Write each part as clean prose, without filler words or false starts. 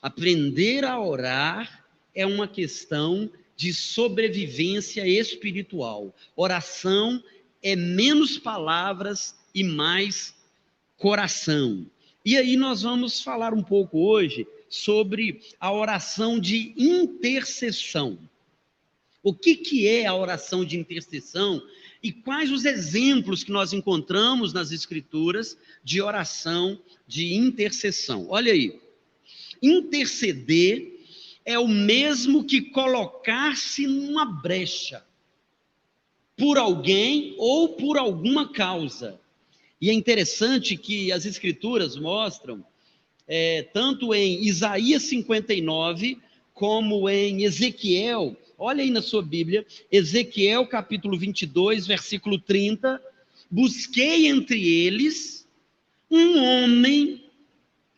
Aprender a orar é uma questão de sobrevivência espiritual. Oração é menos palavras e mais coração. E aí nós vamos falar um pouco hoje sobre a oração de intercessão. O que é a oração de intercessão e quais os exemplos que nós encontramos nas Escrituras de oração de intercessão. Olha aí, interceder é o mesmo que colocar-se numa brecha por alguém ou por alguma causa. E é interessante que as Escrituras mostram, tanto em Isaías 59, como em Ezequiel. Olha aí na sua Bíblia, Ezequiel capítulo 22, versículo 30. Busquei entre eles um homem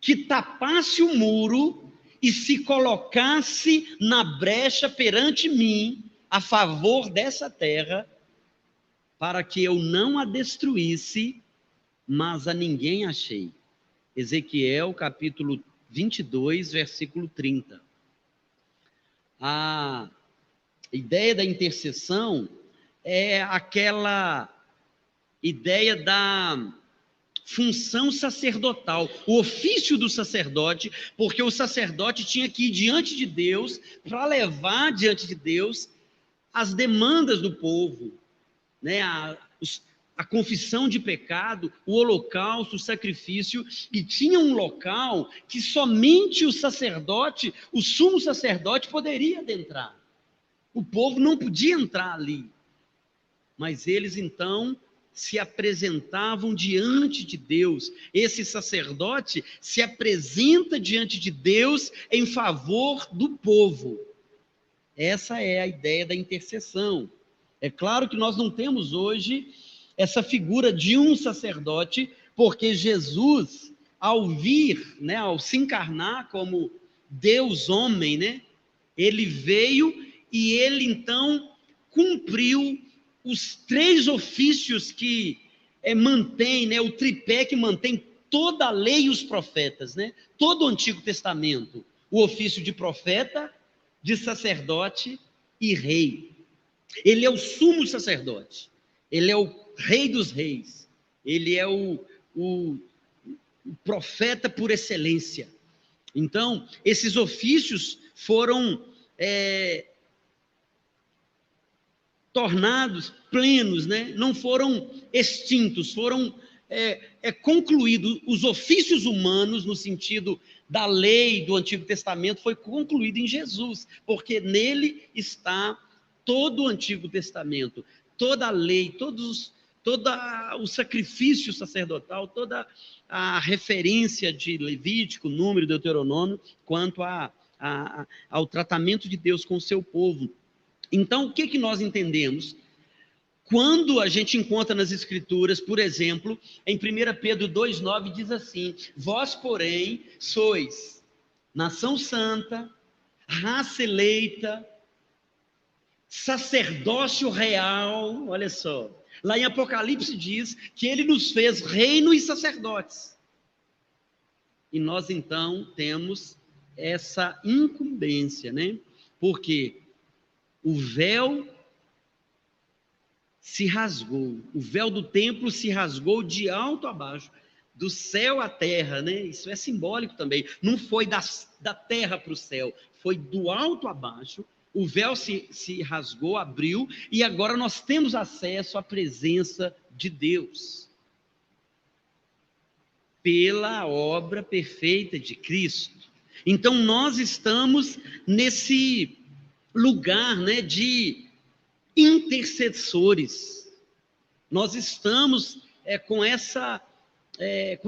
que tapasse o muro e se colocasse na brecha perante mim, a favor dessa terra, para que eu não a destruísse, mas a ninguém achei. Ezequiel capítulo 22, versículo 30. A ideia da intercessão é aquela ideia da função sacerdotal, o ofício do sacerdote, porque o sacerdote tinha que ir diante de Deus para levar diante de Deus as demandas do povo, né? A confissão de pecado, o holocausto, o sacrifício, e tinha um local que somente o sacerdote, o sumo sacerdote, poderia adentrar. O povo não podia entrar ali, mas eles então se apresentavam diante de Deus. Esse sacerdote se apresenta diante de Deus em favor do povo. Essa é a ideia da intercessão. É claro que nós não temos hoje essa figura de um sacerdote, porque Jesus, ao vir, né, ao se encarnar como Deus homem, né, ele veio e ele então cumpriu os 3 ofícios que mantém, né, o tripé que mantém toda a lei e os profetas, né, todo o Antigo Testamento, o ofício de profeta, de sacerdote e rei. Ele é o sumo sacerdote, ele é o rei dos reis, ele é o profeta por excelência. Então, esses ofícios foram tornados plenos, né? Não foram extintos, foram concluídos. Os ofícios humanos, no sentido da lei do Antigo Testamento, foi concluído em Jesus, porque nele está todo o Antigo Testamento, toda a lei, todo o sacrifício sacerdotal, toda a referência de Levítico, Número, Deuteronômio, quanto ao tratamento de Deus com o seu povo. Então, o que nós entendemos? Quando a gente encontra nas Escrituras, por exemplo, em 1 Pedro 2,9 diz assim: vós, porém, sois nação santa, raça eleita, sacerdócio real. Olha só, lá em Apocalipse diz que ele nos fez reino e sacerdotes. E nós então temos essa incumbência, né? Porque o véu se rasgou, o véu do templo se rasgou de alto a baixo, do céu à terra, né? Isso é simbólico também. Não foi da terra para o céu, foi do alto a baixo. O véu se rasgou, abriu, e agora nós temos acesso à presença de Deus pela obra perfeita de Cristo. Então nós estamos nesse lugar, né, de intercessores. Nós estamos com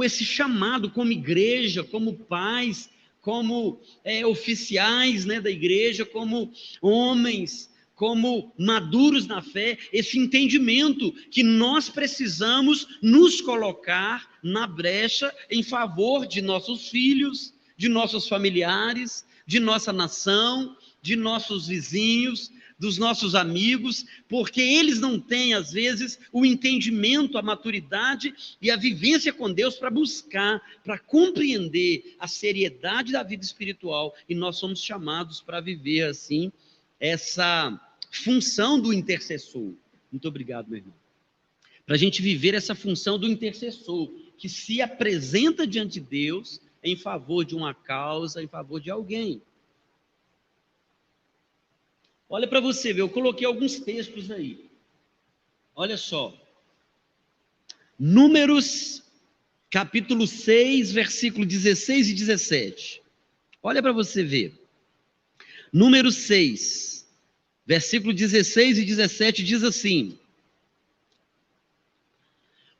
esse chamado como igreja, como pais, como oficiais, né, da igreja, como homens, como maduros na fé, esse entendimento que nós precisamos nos colocar na brecha em favor de nossos filhos, de nossos familiares, de nossa nação, de nossos vizinhos, dos nossos amigos, porque eles não têm, às vezes, o entendimento, a maturidade e a vivência com Deus para buscar, para compreender a seriedade da vida espiritual, e nós somos chamados para viver, assim, essa função do intercessor. Muito obrigado, meu irmão. Para a gente viver essa função do intercessor, que se apresenta diante de Deus em favor de uma causa, em favor de alguém. Olha para você ver, eu coloquei alguns textos aí. Olha só. Números, capítulo 6, versículo 16 e 17. Olha para você ver. Números 6, versículo 16 e 17 diz assim: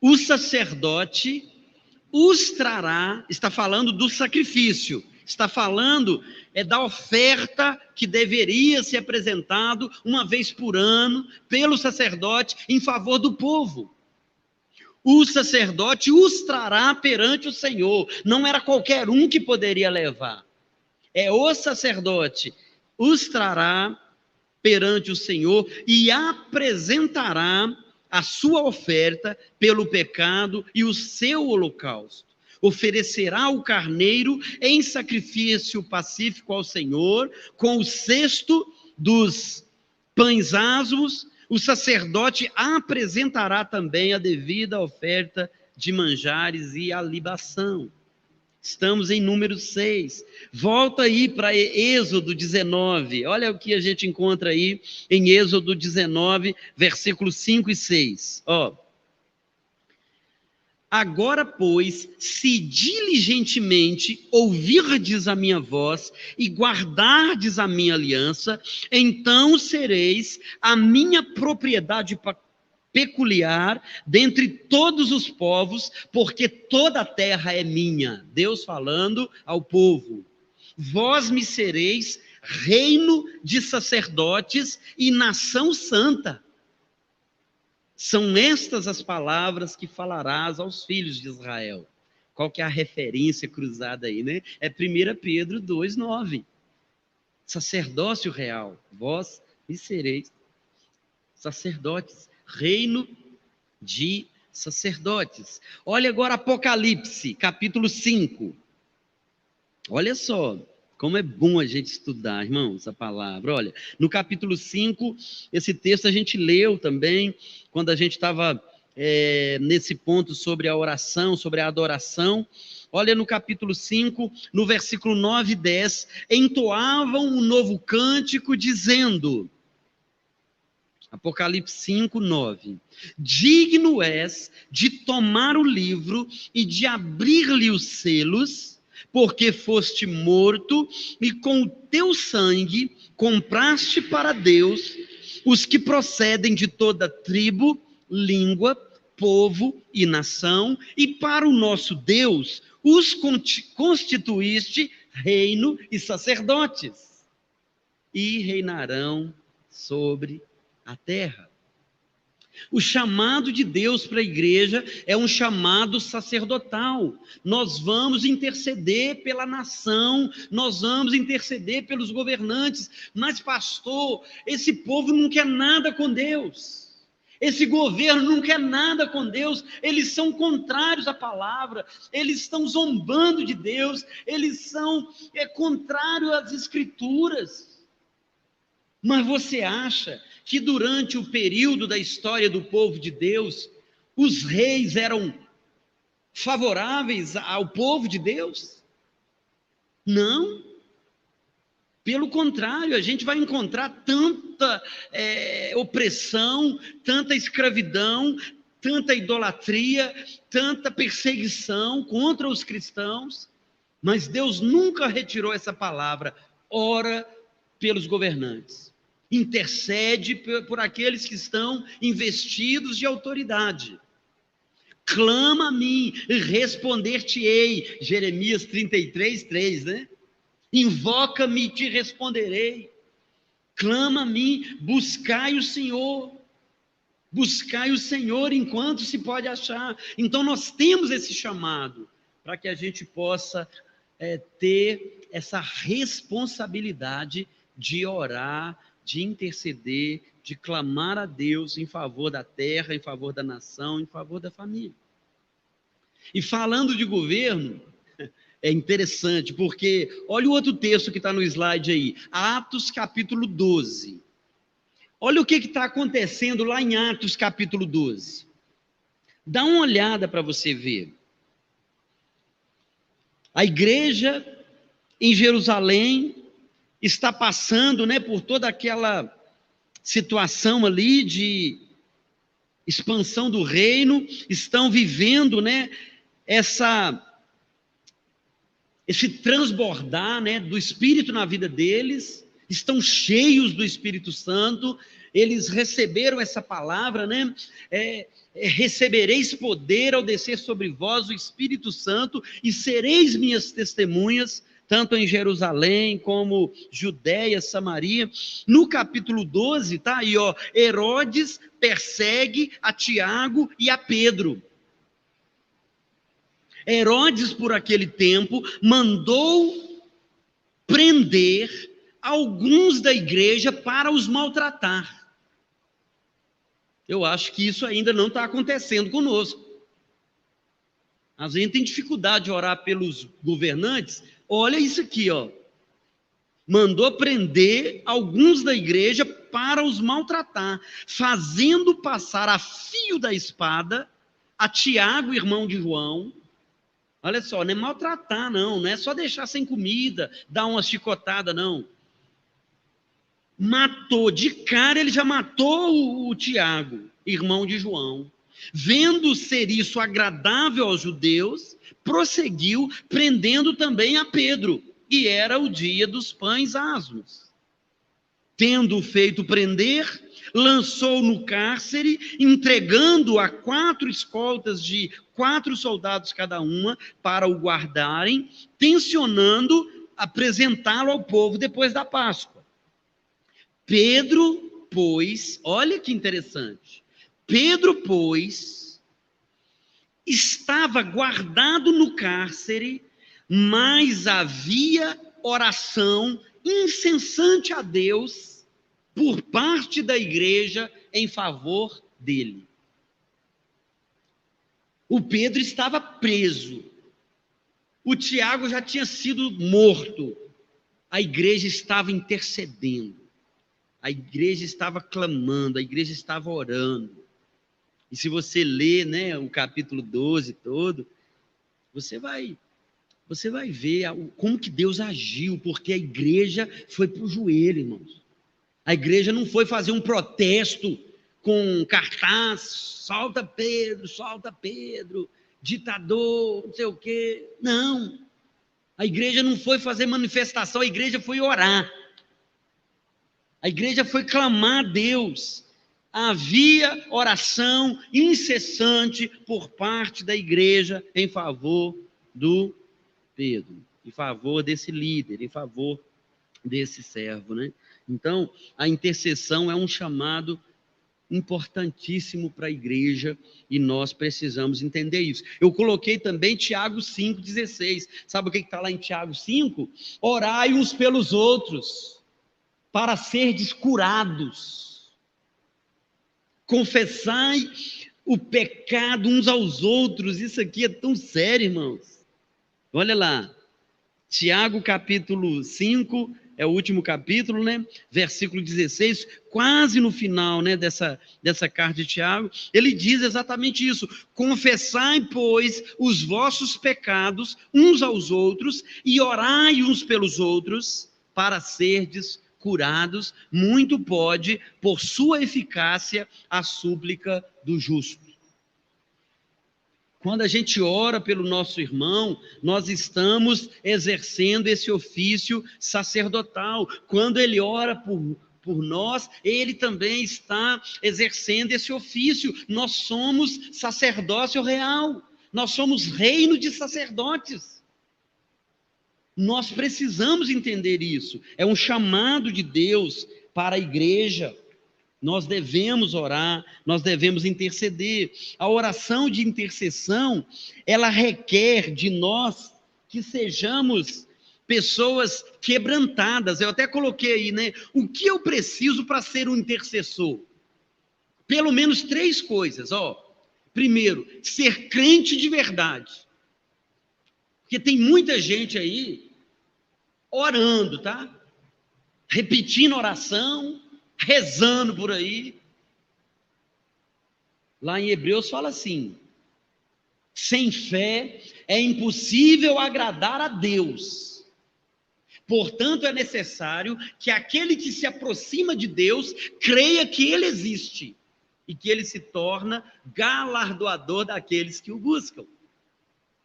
o sacerdote os trará, está falando do sacrifício, está falando da oferta que deveria ser apresentado uma vez por ano pelo sacerdote em favor do povo. O sacerdote os trará perante o Senhor, não era qualquer um que poderia levar, é o sacerdote os trará perante o Senhor e apresentará a sua oferta pelo pecado e o seu holocausto. Oferecerá o carneiro em sacrifício pacífico ao Senhor, com o cesto dos pães asmos. O sacerdote apresentará também a devida oferta de manjares e a libação. Estamos em Números 6. Volta aí para Êxodo 19. Olha o que a gente encontra aí em Êxodo 19, versículos 5 e 6. Ó. Agora, pois, se diligentemente ouvirdes a minha voz e guardardes a minha aliança, então sereis a minha propriedade peculiar dentre todos os povos, porque toda a terra é minha. Deus falando ao povo: vós me sereis reino de sacerdotes e nação santa. São estas as palavras que falarás aos filhos de Israel. Qual que é a referência cruzada aí, né? É 1 Pedro 2,9. Sacerdócio real, vós me sereis sacerdotes, reino de sacerdotes. Olha agora Apocalipse, capítulo 5. Olha só, como é bom a gente estudar, irmãos, essa palavra. Olha, no capítulo 5, esse texto a gente leu também, quando a gente estava nesse ponto sobre a oração, sobre a adoração. Olha no capítulo 5, no versículo 9 e 10, entoavam um novo cântico dizendo... Apocalipse 5, 9. Digno és de tomar o livro e de abrir-lhe os selos, porque foste morto e com o teu sangue compraste para Deus os que procedem de toda tribo, língua, povo e nação, e para o nosso Deus os constituíste reino e sacerdotes, e reinarão sobre a terra. O chamado de Deus para a igreja é um chamado sacerdotal. Nós vamos interceder pela nação, nós vamos interceder pelos governantes, mas pastor, esse povo não quer nada com Deus. Esse governo não quer nada com Deus, eles são contrários à palavra, eles estão zombando de Deus, eles são contrários às escrituras. Mas você acha que durante o período da história do povo de Deus, os reis eram favoráveis ao povo de Deus? Não. Pelo contrário, a gente vai encontrar tanta opressão, tanta escravidão, tanta idolatria, tanta perseguição contra os cristãos, mas Deus nunca retirou essa palavra: ora pelos governantes, intercede por aqueles que estão investidos de autoridade, clama a mim e responder-te-ei, Jeremias 33, 3, né? Invoca-me e te responderei, clama a mim, buscai o Senhor enquanto se pode achar. Então nós temos esse chamado, para que a gente possa ter essa responsabilidade de orar, de interceder, de clamar a Deus em favor da terra, em favor da nação, em favor da família. E falando de governo, é interessante, porque olha o outro texto que está no slide aí, Atos capítulo 12. Olha o que está acontecendo lá em Atos capítulo 12. Dá uma olhada para você ver. A igreja em Jerusalém está passando, né, por toda aquela situação ali de expansão do reino, estão vivendo, né, esse transbordar, né, do Espírito na vida deles, estão cheios do Espírito Santo, eles receberam essa palavra, né, recebereis poder ao descer sobre vós o Espírito Santo e sereis minhas testemunhas, tanto em Jerusalém como Judéia, Samaria. No capítulo 12, tá aí, ó, Herodes persegue a Tiago e a Pedro. Herodes, por aquele tempo, mandou prender alguns da igreja para os maltratar. Eu acho que isso ainda não está acontecendo conosco. A gente tem dificuldade de orar pelos governantes. Olha isso aqui, ó. Mandou prender alguns da igreja para os maltratar, fazendo passar a fio da espada a Tiago, irmão de João. Olha só, não é maltratar, não é só deixar sem comida, dar uma chicotada, não. Matou, de cara ele já matou o Tiago, irmão de João. Vendo ser isso agradável aos judeus, prosseguiu prendendo também a Pedro, e era o dia dos pães asmos. Tendo feito prender, lançou no cárcere, entregando a 4 escoltas de 4 soldados cada uma, para o guardarem, tencionando apresentá-lo ao povo depois da Páscoa. Pedro, pois, olha que interessante, Pedro, pois, estava guardado no cárcere, mas havia oração incessante a Deus por parte da igreja em favor dele. O Pedro estava preso, o Tiago já tinha sido morto, a igreja estava intercedendo, a igreja estava clamando, a igreja estava orando. E se você ler, né, o capítulo 12 todo, você vai ver como que Deus agiu, porque a igreja foi para o joelho, irmãos. A igreja não foi fazer um protesto com cartaz, solta Pedro, ditador, não sei o quê. Não, a igreja não foi fazer manifestação, a igreja foi orar. A igreja foi clamar a Deus. Havia oração incessante por parte da igreja em favor do Pedro, em favor desse líder, em favor desse servo, né? Então, a intercessão é um chamado importantíssimo para a igreja e nós precisamos entender isso. Eu coloquei também Tiago 5,16. Sabe o que está lá em Tiago 5? Orai uns pelos outros, para serdes curados. Confessai o pecado uns aos outros. Isso aqui é tão sério, irmãos. Olha lá, Tiago capítulo 5, é o último capítulo, né? Versículo 16, quase no final, né, dessa carta de Tiago, ele diz exatamente isso: confessai, pois, os vossos pecados uns aos outros e orai uns pelos outros para serdes curados. Muito pode, por sua eficácia, a súplica do justo. Quando a gente ora pelo nosso irmão, nós estamos exercendo esse ofício sacerdotal. Quando ele ora por nós, ele também está exercendo esse ofício. Nós somos sacerdócio real, nós somos reino de sacerdotes. Nós precisamos entender isso. É um chamado de Deus para a igreja. Nós devemos orar, nós devemos interceder. A oração de intercessão, ela requer de nós que sejamos pessoas quebrantadas. Eu até coloquei aí, né? O que eu preciso para ser um intercessor? Pelo menos 3 coisas, ó. Primeiro, ser crente de verdade. Porque tem muita gente aí orando, tá? Repetindo oração, rezando por aí. Lá em Hebreus fala assim: sem fé é impossível agradar a Deus. Portanto, é necessário que aquele que se aproxima de Deus creia que Ele existe e que Ele se torna galardoador daqueles que o buscam.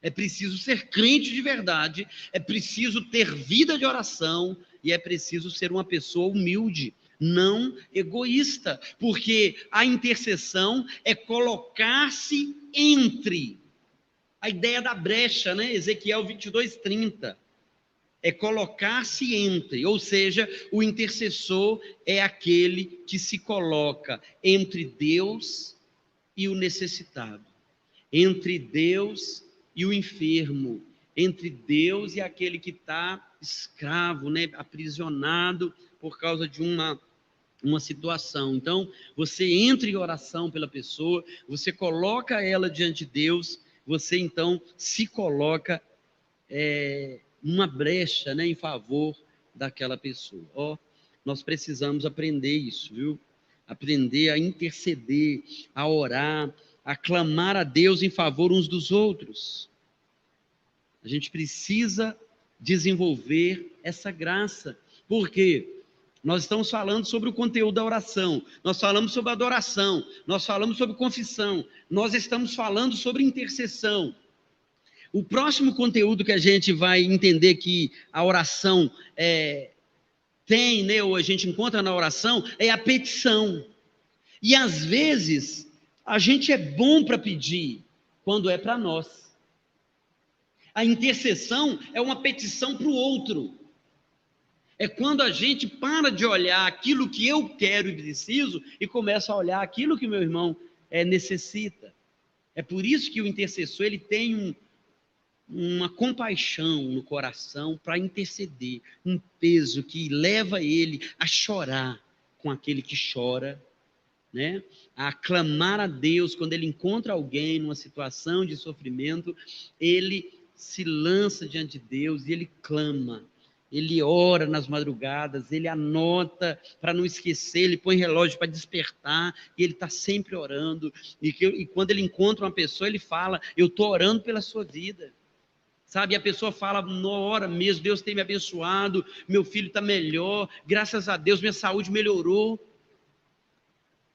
É preciso ser crente de verdade, é preciso ter vida de oração e é preciso ser uma pessoa humilde, não egoísta, porque a intercessão é colocar-se entre. A ideia da brecha, né? Ezequiel 22:30. É colocar-se entre, ou seja, o intercessor é aquele que se coloca entre Deus e o necessitado, entre Deus e o enfermo, entre Deus e aquele que está escravo, né, aprisionado por causa de uma situação. Então, você entra em oração pela pessoa, você coloca ela diante de Deus, você então se coloca numa brecha, né, em favor daquela pessoa. Ó, nós precisamos aprender isso, viu? Aprender a interceder, a orar, a clamar a Deus em favor uns dos outros. A gente precisa desenvolver essa graça. Por quê? Nós estamos falando sobre o conteúdo da oração, nós falamos sobre adoração, nós falamos sobre confissão, nós estamos falando sobre intercessão. O próximo conteúdo que a gente vai entender que a oração tem, né, ou a gente encontra na oração, é a petição. E às vezes, a gente é bom para pedir, quando é para nós. A intercessão é uma petição para o outro. É quando a gente para de olhar aquilo que eu quero e preciso e começa a olhar aquilo que meu irmão necessita. É por isso que o intercessor ele tem uma compaixão no coração para interceder, um peso que leva ele a chorar com aquele que chora, né? A clamar a Deus quando ele encontra alguém numa situação de sofrimento, ele se lança diante de Deus e ele clama, ele ora nas madrugadas, ele anota para não esquecer, ele põe relógio para despertar, e ele está sempre orando, e quando ele encontra uma pessoa, ele fala, eu estou orando pela sua vida, sabe, e a pessoa fala, na hora mesmo, Deus tem me abençoado, meu filho está melhor, graças a Deus minha saúde melhorou.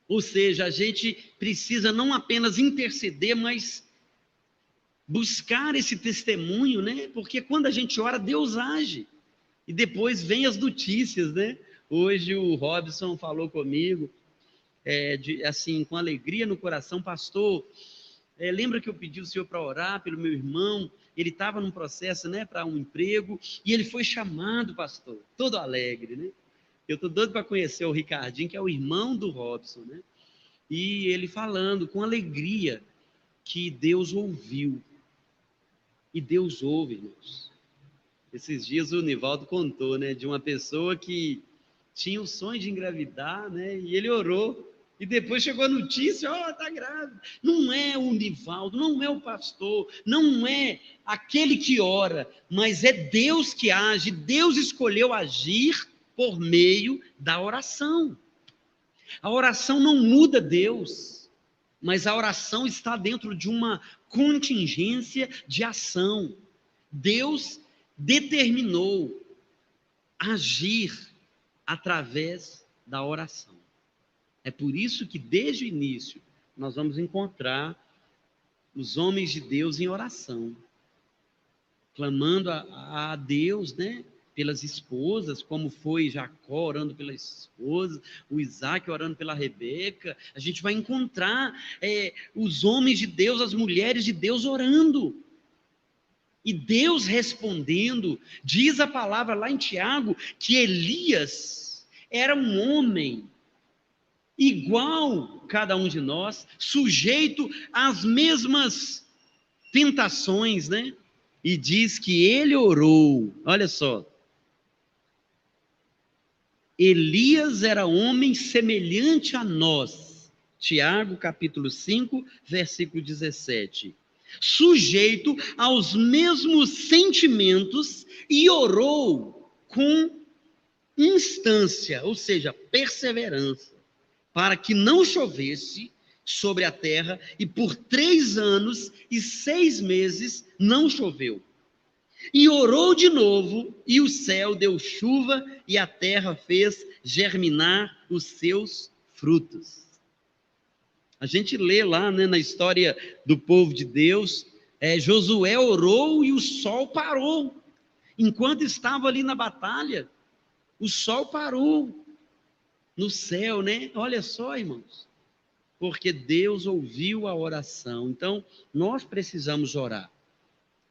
Ou seja, a gente precisa não apenas interceder, mas buscar esse testemunho, né? Porque quando a gente ora, Deus age. E depois vem as notícias, né? Hoje o Robson falou comigo, assim, com alegria no coração, pastor, lembra que eu pedi o senhor para orar pelo meu irmão? Ele estava num processo, né, para um emprego, e ele foi chamado, pastor, todo alegre, né? Eu estou doido para conhecer o Ricardinho, que é o irmão do Robson, né? E ele falando com alegria que Deus ouviu. E Deus ouve, irmãos. Esses dias o Nivaldo contou, né, de uma pessoa que tinha o sonho de engravidar, né, e ele orou. E depois chegou a notícia, está grávida. Não é o Nivaldo, não é o pastor, não é aquele que ora, mas é Deus que age. Deus escolheu agir por meio da oração. A oração não muda Deus, mas a oração está dentro de uma contingência de ação. Deus determinou agir através da oração. É por isso que desde o início nós vamos encontrar os homens de Deus em oração, clamando a Deus, né, pelas esposas, como foi Jacó orando pela esposa, o Isaac orando pela Rebeca. A gente vai encontrar os homens de Deus, as mulheres de Deus orando. E Deus respondendo. Diz a palavra lá em Tiago que Elias era um homem igual cada um de nós, sujeito às mesmas tentações, né? e diz que ele orou. Olha só. Elias era homem semelhante a nós. Tiago, capítulo 5, versículo 17. Sujeito aos mesmos sentimentos e orou com instância, ou seja, perseverança, para que não chovesse sobre a terra, e por 3 anos e 6 meses não choveu. E orou de novo, e o céu deu chuva, e a terra fez germinar os seus frutos. A gente lê lá, né, na história do povo de Deus, Josué orou e o sol parou. Enquanto estava ali na batalha, o sol parou no céu, né? Olha só, irmãos. Porque Deus ouviu a oração. Então, nós precisamos orar.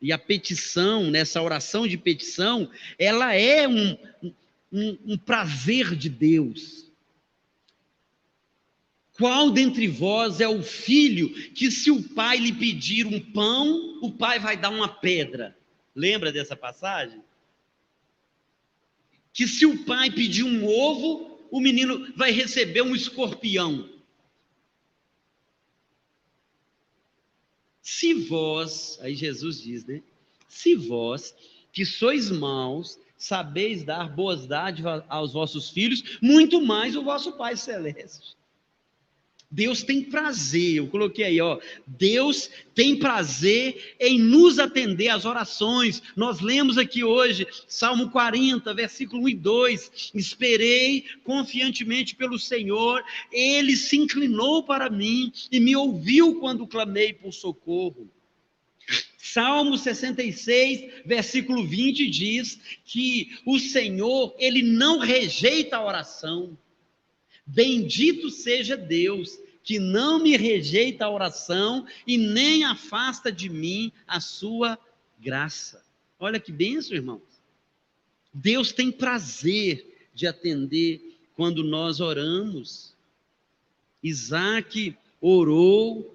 E a petição, nessa oração de petição, ela é um prazer de Deus. Qual dentre vós é o filho que, se o pai lhe pedir um pão, o pai vai dar uma pedra? Lembra dessa passagem? Que se o pai pedir um ovo, o menino vai receber um escorpião. Se vós, aí Jesus diz, né? Se vós, que sois maus, sabeis dar boas dádivas aos vossos filhos, muito mais o vosso Pai Celeste. Deus tem prazer, eu coloquei aí, ó. Deus tem prazer em nos atender às orações. Nós lemos aqui hoje, Salmo 40, versículo 1 e 2. Esperei confiantemente pelo Senhor, Ele se inclinou para mim e me ouviu quando clamei por socorro. Salmo 66, versículo 20 diz que o Senhor, Ele não rejeita a oração. Bendito seja Deus, que não me rejeita a oração e nem afasta de mim a sua graça. Olha que bênção, irmãos. Deus tem prazer de atender quando nós oramos. Isaac orou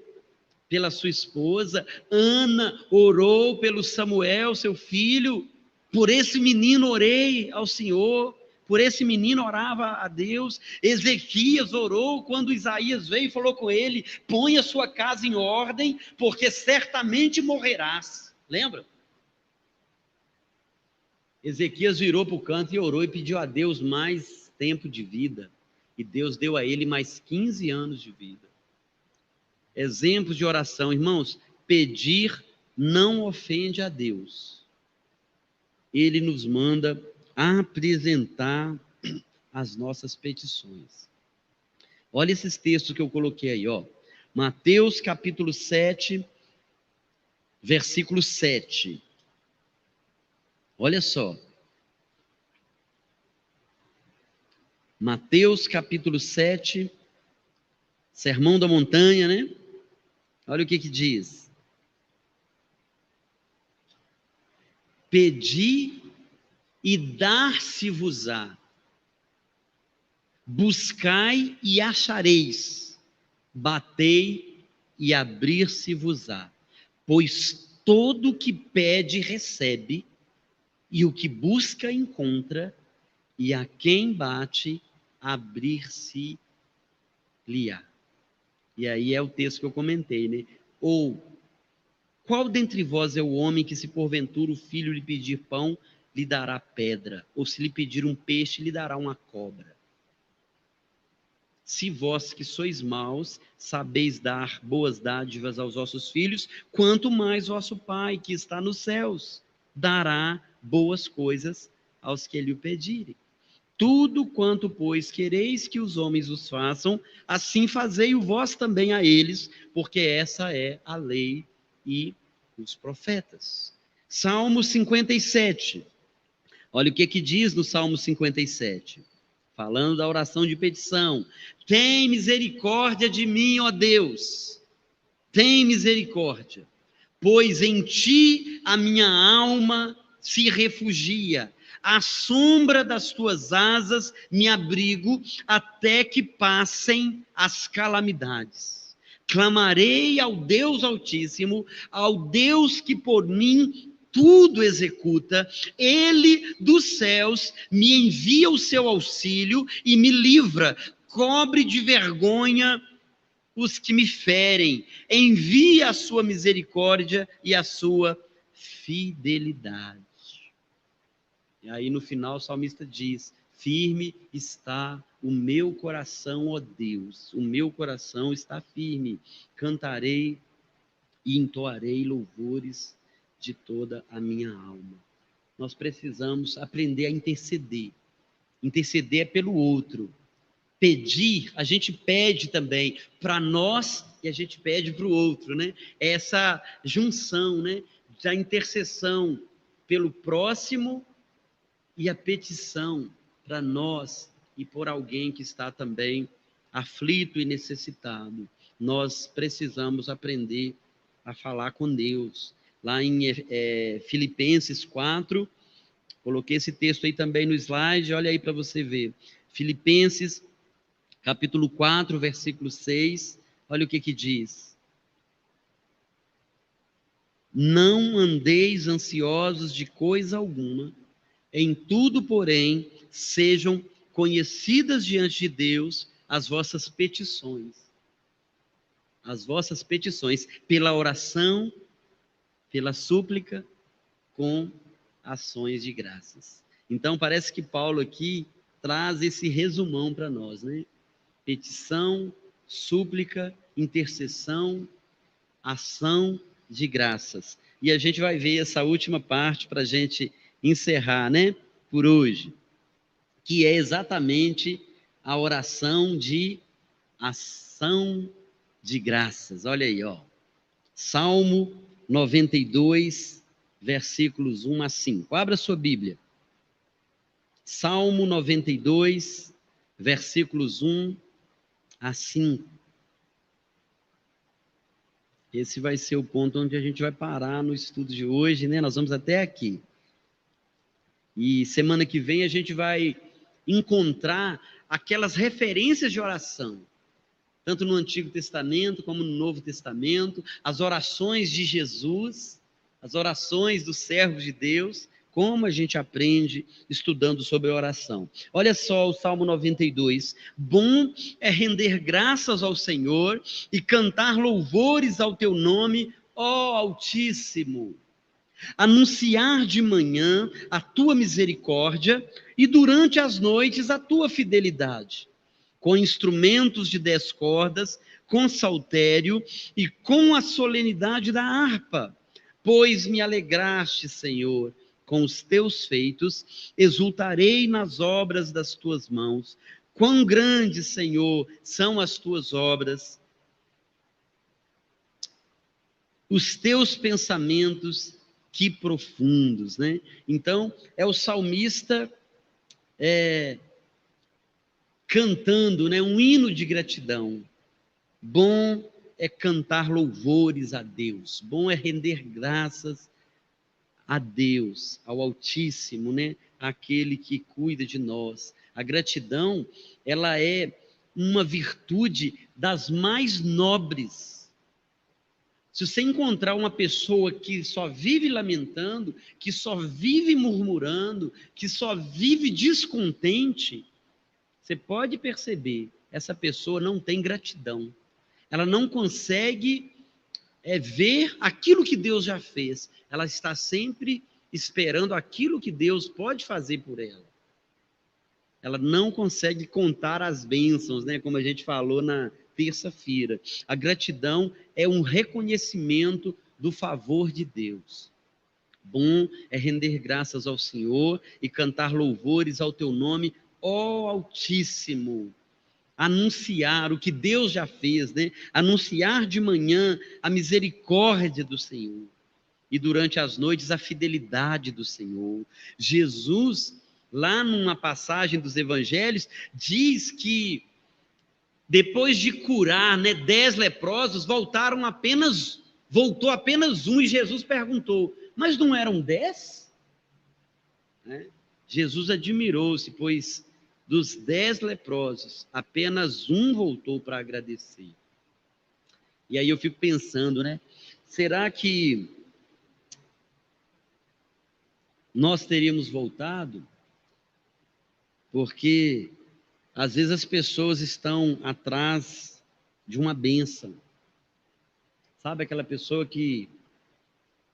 pela sua esposa, Ana orou pelo Samuel, seu filho. Por esse menino orei ao Senhor. Por esse menino orava a Deus. Ezequias orou quando Isaías veio e falou com ele: põe a sua casa em ordem, porque certamente morrerás. Lembra? Ezequias virou para o canto e orou e pediu a Deus mais tempo de vida. E Deus deu a ele mais 15 anos de vida. Exemplos de oração, irmãos. Pedir não ofende a Deus. Ele nos manda apresentar as nossas petições. Olha esses textos que eu coloquei aí, ó. Mateus capítulo 7, versículo 7. Olha só. Mateus capítulo 7, Sermão da Montanha, né? Olha o que diz. Pedi e dar-se-vos-á. Buscai e achareis. Batei e abrir-se-vos-á. Pois todo o que pede recebe, e o que busca encontra, e a quem bate abrir-se-lhe-á. E aí é o texto que eu comentei, né? Ou, qual dentre vós é o homem que, se porventura o filho lhe pedir pão, lhe dará pedra, ou se lhe pedir um peixe, lhe dará uma cobra? Se vós que sois maus, sabeis dar boas dádivas aos vossos filhos, quanto mais vosso Pai, que está nos céus, dará boas coisas aos que lhe o pedirem. Tudo quanto, pois, quereis que os homens os façam, assim fazei-o vós também a eles, porque essa é a lei e os profetas. Salmo 57. Olha o que diz no Salmo 57, falando da oração de petição. Tem misericórdia de mim, ó Deus, tem misericórdia, pois em ti a minha alma se refugia, à sombra das tuas asas me abrigo, até que passem as calamidades. Clamarei ao Deus Altíssimo, ao Deus que por mim tudo executa, ele dos céus me envia o seu auxílio e me livra, cobre de vergonha os que me ferem, envia a sua misericórdia e a sua fidelidade. E aí no final o salmista diz: firme está o meu coração, ó Deus, o meu coração está firme, cantarei e entoarei louvores de toda a minha alma. Nós precisamos aprender a interceder. Interceder é pelo outro. Pedir, a gente pede também para nós e a gente pede para o outro, né? Essa junção, né, da intercessão pelo próximo e a petição para nós e por alguém que está também aflito e necessitado. Nós precisamos aprender a falar com Deus. Lá em Filipenses 4, coloquei esse texto aí também no slide, olha aí para você ver. Filipenses, capítulo 4, versículo 6, olha o que diz. Não andeis ansiosos de coisa alguma, em tudo, porém, sejam conhecidas diante de Deus as vossas petições. As vossas petições, pela oração, pela súplica, com ações de graças. Então, parece que Paulo aqui traz esse resumão para nós, né? Petição, súplica, intercessão, ação de graças. E a gente vai ver essa última parte para a gente encerrar, né? Por hoje, que é exatamente a oração de ação de graças. Olha aí, ó. Salmo 92, versículos 1 a 5. Abra sua Bíblia. Salmo 92, versículos 1 a 5. Esse vai ser o ponto onde a gente vai parar no estudo de hoje, né? Nós vamos até aqui. E semana que vem a gente vai encontrar aquelas referências de oração, tanto no Antigo Testamento como no Novo Testamento, as orações de Jesus, as orações dos servos de Deus, como a gente aprende estudando sobre a oração. Olha só o Salmo 92. Bom é render graças ao Senhor e cantar louvores ao teu nome, ó Altíssimo. Anunciar de manhã a tua misericórdia e durante as noites a tua fidelidade, com instrumentos de 10 cordas, com saltério e com a solenidade da harpa. Pois me alegraste, Senhor, com os teus feitos, exultarei nas obras das tuas mãos. Quão grandes, Senhor, são as tuas obras, os teus pensamentos, que profundos, né? Então, é o salmista cantando, né, um hino de gratidão. Bom é cantar louvores a Deus, bom é render graças a Deus, ao Altíssimo, né? Aquele que cuida de nós. A gratidão, ela é uma virtude das mais nobres. Se você encontrar uma pessoa que só vive lamentando, que só vive murmurando, que só vive descontente, você pode perceber, essa pessoa não tem gratidão. Ela não consegue ver aquilo que Deus já fez. Ela está sempre esperando aquilo que Deus pode fazer por ela. Ela não consegue contar as bênçãos, né? Como a gente falou na terça-feira. A gratidão é um reconhecimento do favor de Deus. Bom é render graças ao Senhor e cantar louvores ao teu nome, ó Altíssimo. Anunciar o que Deus já fez, né? Anunciar de manhã a misericórdia do Senhor e durante as noites a fidelidade do Senhor. Jesus, lá numa passagem dos evangelhos, diz que depois de curar, né, 10 leprosos, voltou apenas um, e Jesus perguntou, mas não eram 10? Né? Jesus admirou-se, pois dos 10 leprosos, apenas um voltou para agradecer. E aí eu fico pensando, né? Será que nós teríamos voltado, porque às vezes as pessoas estão atrás de uma bênção. Sabe aquela pessoa que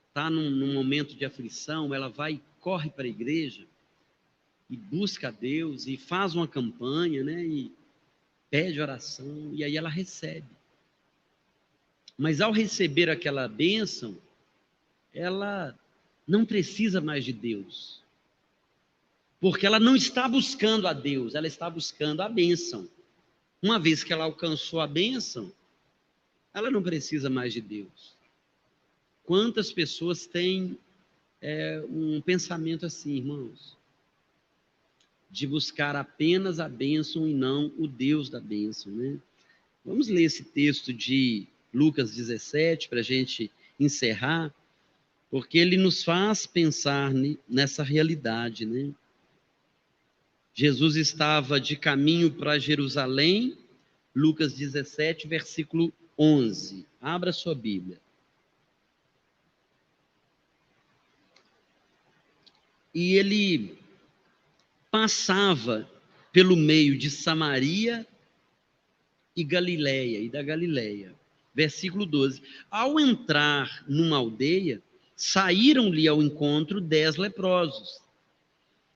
está num momento de aflição, ela vai e corre para a igreja e busca a Deus e faz uma campanha, né? E pede oração, e aí ela recebe. Mas ao receber aquela bênção, ela não precisa mais de Deus. Porque ela não está buscando a Deus, ela está buscando a bênção. Uma vez que ela alcançou a bênção, ela não precisa mais de Deus. Quantas pessoas têm um pensamento assim, irmãos? De buscar apenas a bênção e não o Deus da bênção, né? Vamos ler esse texto de Lucas 17 para a gente encerrar, porque ele nos faz pensar nessa realidade, né? Jesus estava de caminho para Jerusalém, Lucas 17, versículo 11. Abra sua Bíblia. E ele passava pelo meio de Samaria e Galiléia, e da Galiléia. Versículo 12. Ao entrar numa aldeia, saíram-lhe ao encontro 10 leprosos.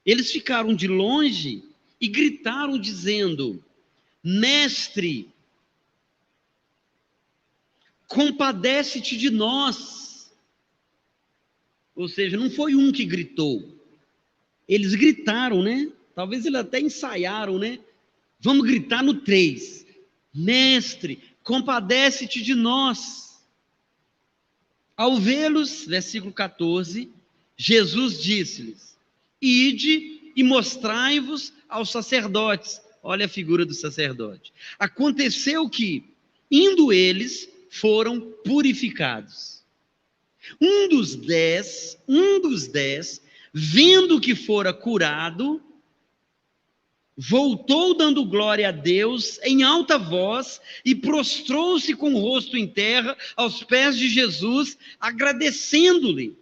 Eles ficaram de longe e gritaram dizendo: Mestre, compadece-te de nós. Ou seja, não foi um que gritou. Eles gritaram, né? Talvez eles até ensaiaram, né? Vamos gritar no 3. Mestre, compadece-te de nós. Ao vê-los, versículo 14, Jesus disse-lhes: Ide e mostrai-vos aos sacerdotes. Olha a figura do sacerdote. Aconteceu que, indo eles, foram purificados. Um dos dez, vendo que fora curado, voltou dando glória a Deus em alta voz e prostrou-se com o rosto em terra aos pés de Jesus, agradecendo-lhe.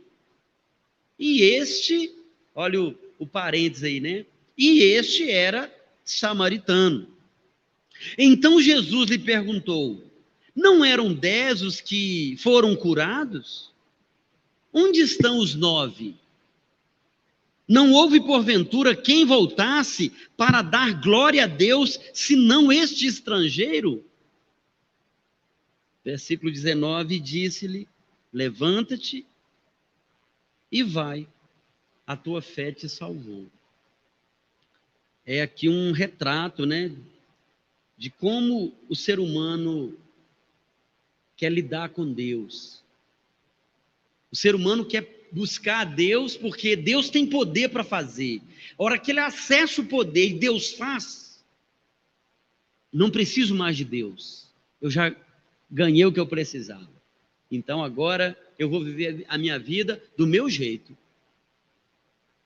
E este, olha o parênteses aí, né? E este era samaritano. Então Jesus lhe perguntou: não eram 10 os que foram curados? Onde estão os 9? Não houve porventura quem voltasse para dar glória a Deus, senão este estrangeiro? Versículo 19, disse-lhe: levanta-te e vai, a tua fé te salvou. É aqui um retrato, né, de como o ser humano quer lidar com Deus. O ser humano quer buscar a Deus porque Deus tem poder para fazer. A hora que ele acessa o poder e Deus faz, não preciso mais de Deus. Eu já ganhei o que eu precisava. Então agora eu vou viver a minha vida do meu jeito.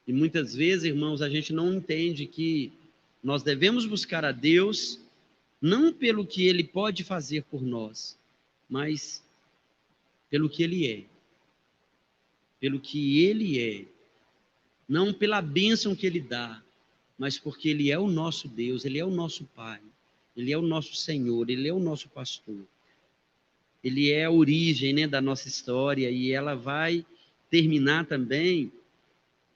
E muitas vezes, irmãos, a gente não entende que nós devemos buscar a Deus não pelo que Ele pode fazer por nós, mas pelo que Ele é. Pelo que Ele é. Não pela bênção que Ele dá, mas porque Ele é o nosso Deus, Ele é o nosso Pai, Ele é o nosso Senhor, Ele é o nosso pastor. Ele é a origem, né, da nossa história, e ela vai terminar também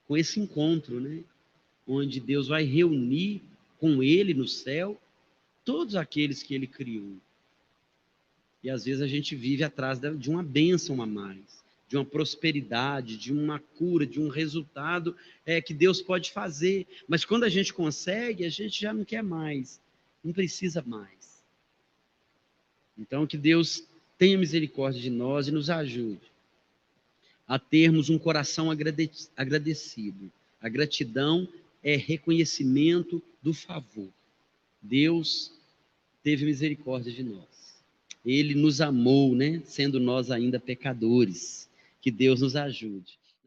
com esse encontro, né, onde Deus vai reunir com Ele no céu todos aqueles que Ele criou. E às vezes a gente vive atrás de uma bênção a mais, de uma prosperidade, de uma cura, de um resultado que Deus pode fazer. Mas quando a gente consegue, a gente já não quer mais, não precisa mais. Então que Deus tenha misericórdia de nós e nos ajude a termos um coração agradecido. A gratidão é reconhecimento do favor. Deus teve misericórdia de nós. Ele nos amou, né? Sendo nós ainda pecadores. Que Deus nos ajude.